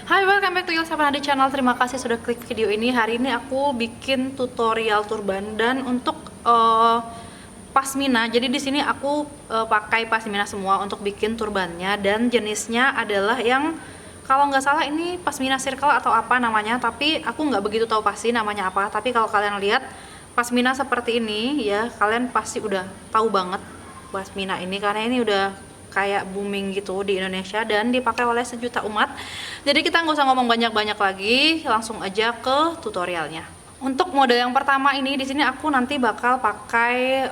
Hai, welcome back to Yul7 channel. Terima kasih sudah klik video ini. Hari ini aku bikin tutorial turban dan untuk pasmina. Jadi di sini aku pakai pasmina semua untuk bikin turbannya, dan jenisnya adalah yang kalau nggak salah ini pasmina circle atau apa namanya, tapi aku nggak begitu tahu pasti namanya apa. Tapi kalau kalian lihat pasmina seperti ini ya, kalian pasti udah tahu banget pasmina ini karena ini udah kayak booming gitu di Indonesia dan dipakai oleh sejuta umat. Jadi kita nggak usah ngomong banyak-banyak lagi, langsung aja ke tutorialnya. Untuk model yang pertama ini, di sini aku nanti bakal pakai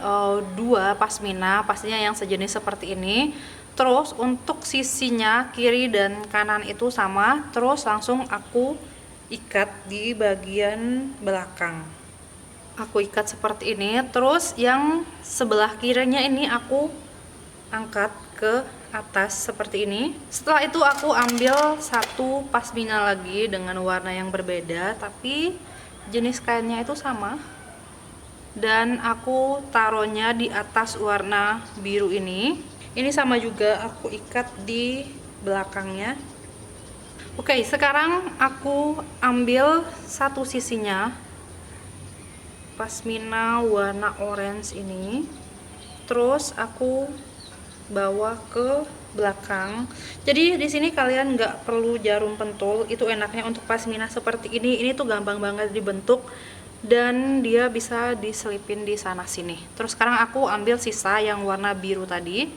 dua pasmina, pastinya yang sejenis seperti ini. Terus untuk sisinya kiri dan kanan itu sama, terus langsung aku ikat di bagian belakang. Aku ikat seperti ini, terus yang sebelah kirinya ini aku angkat ke atas seperti ini. Setelah itu aku ambil satu pasmina lagi dengan warna yang berbeda, tapi jenis kainnya itu sama, dan aku taruhnya di atas warna biru ini. Ini sama juga aku ikat di belakangnya. Oke, sekarang aku ambil satu sisinya pasmina warna orange ini, terus aku bawa ke belakang. Jadi di sini kalian nggak perlu jarum pentul, itu enaknya untuk pasmina seperti ini. Ini tuh gampang banget dibentuk dan dia bisa diselipin di sana sini. Terus sekarang aku ambil sisa yang warna biru tadi.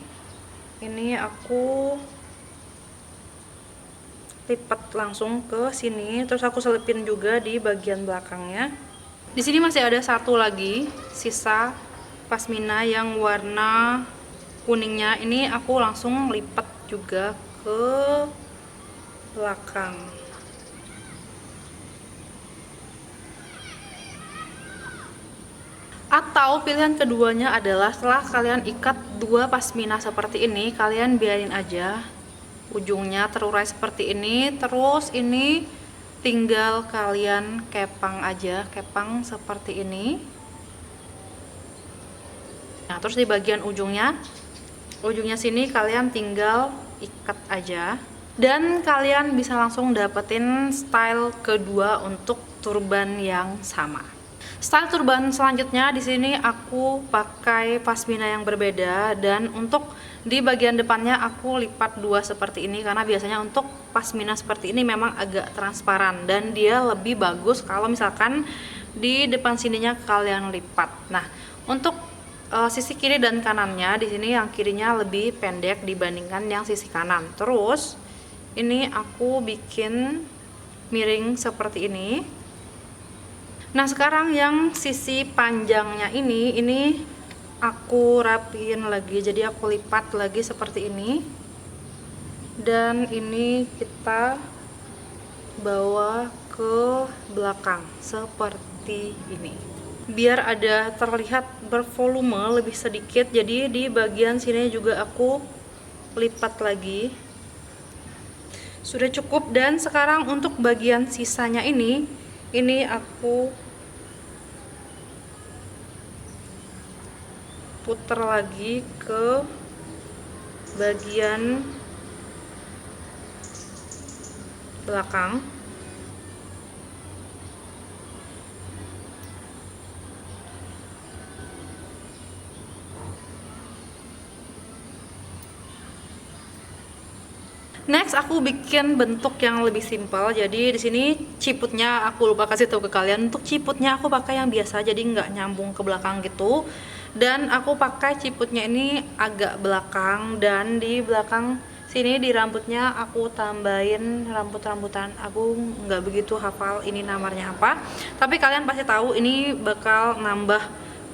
Ini aku lipat langsung ke sini, terus aku selipin juga di bagian belakangnya. Di sini masih ada satu lagi sisa pasmina yang warna kuningnya, ini aku langsung lipat juga ke belakang. Atau pilihan keduanya adalah setelah kalian ikat dua pasmina seperti ini, kalian biarin aja ujungnya terurai seperti ini, terus ini tinggal kalian kepang aja, kepang seperti ini. Nah, terus di bagian ujungnya sini kalian tinggal ikat aja, dan kalian bisa langsung dapetin style kedua untuk turban yang sama. Style turban selanjutnya di sini aku pakai pasmina yang berbeda, dan untuk di bagian depannya aku lipat dua seperti ini karena biasanya untuk pasmina seperti ini memang agak transparan dan dia lebih bagus kalau misalkan di depan sininya kalian lipat. Nah, untuk sisi kiri dan kanannya, di sini yang kirinya lebih pendek dibandingkan yang sisi kanan. Terus ini aku bikin miring seperti ini. Nah, sekarang yang sisi panjangnya ini aku rapiin lagi, jadi aku lipat lagi seperti ini, dan ini kita bawa ke belakang seperti ini biar ada terlihat bervolume lebih sedikit. Jadi di bagian sini juga aku lipat lagi. Sudah cukup. Dan sekarang untuk bagian sisanya ini aku putar lagi ke bagian belakang. Next aku bikin bentuk yang lebih simpel. Jadi di sini ciputnya aku lupa kasih tahu ke kalian. Untuk ciputnya aku pakai yang biasa, jadi nggak nyambung ke belakang gitu. Dan aku pakai ciputnya ini agak belakang, dan di belakang sini di rambutnya aku tambahin rambut-rambutan. Aku nggak begitu hafal ini namanya apa, tapi kalian pasti tahu ini bakal nambah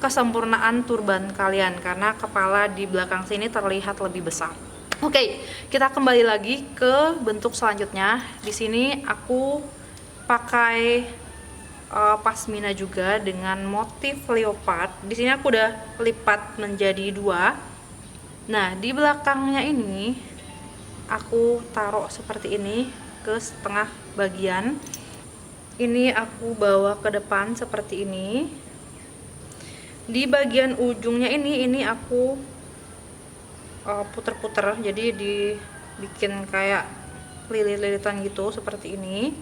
kesempurnaan turban kalian karena kepala di belakang sini terlihat lebih besar. Oke, kita kembali lagi ke bentuk selanjutnya. Di sini aku pakai pasmina juga dengan motif leopard. Di sini aku udah lipat menjadi dua. Nah, di belakangnya ini aku taruh seperti ini ke setengah bagian. Ini aku bawa ke depan seperti ini. Di bagian ujungnya ini aku puter-puter, jadi dibikin kayak lilit-lilitan gitu seperti ini.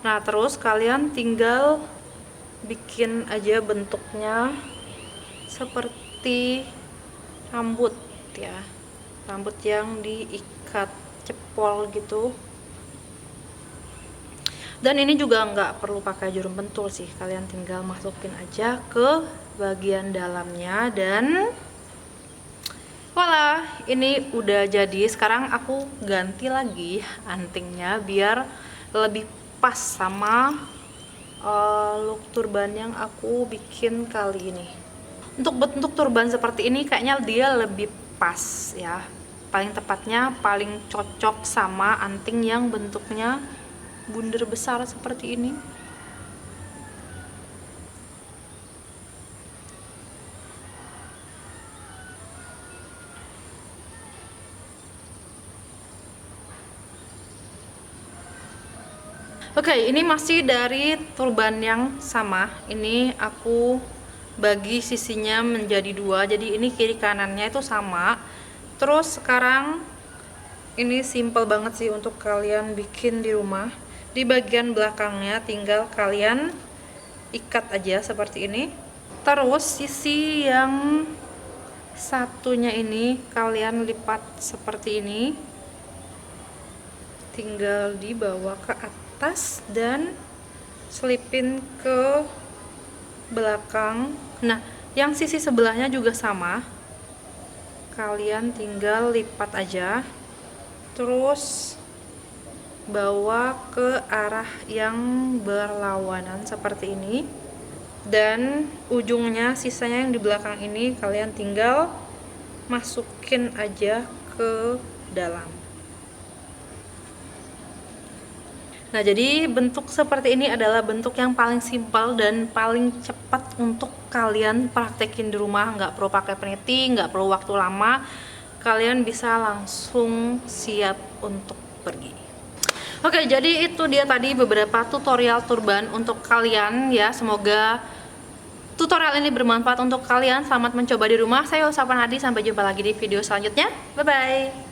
Nah, terus kalian tinggal bikin aja bentuknya seperti rambut ya. Rambut yang diikat cepol gitu. Dan ini juga nggak perlu pakai jarum pentul sih, kalian tinggal masukin aja ke bagian dalamnya dan voila, ini udah jadi. Sekarang aku ganti lagi antingnya biar lebih pas sama look turban yang aku bikin kali ini. Untuk bentuk turban seperti ini kayaknya dia lebih pas ya, paling tepatnya paling cocok sama anting yang bentuknya bundar besar seperti ini. Oke, ini masih dari turban yang sama. Ini aku bagi sisinya menjadi dua, jadi ini kiri kanannya itu sama. Terus sekarang ini simple banget sih untuk kalian bikin di rumah. Di bagian belakangnya tinggal kalian ikat aja seperti ini. Terus sisi yang satunya ini kalian lipat seperti ini, tinggal dibawa ke atas dan selipin ke belakang. Nah, yang sisi sebelahnya juga sama, kalian tinggal lipat aja terus bawa ke arah yang berlawanan seperti ini, dan ujungnya sisanya yang di belakang ini kalian tinggal masukin aja ke dalam. Nah, jadi bentuk seperti ini adalah bentuk yang paling simpel dan paling cepat untuk kalian praktekin di rumah. Nggak perlu pakai peniti, nggak perlu waktu lama, kalian bisa langsung siap untuk pergi. Oke, jadi itu dia tadi beberapa tutorial turban untuk kalian ya. Semoga tutorial ini bermanfaat untuk kalian. Selamat mencoba di rumah. Saya Ulsa Farhadi, sampai jumpa lagi di video selanjutnya. Bye bye.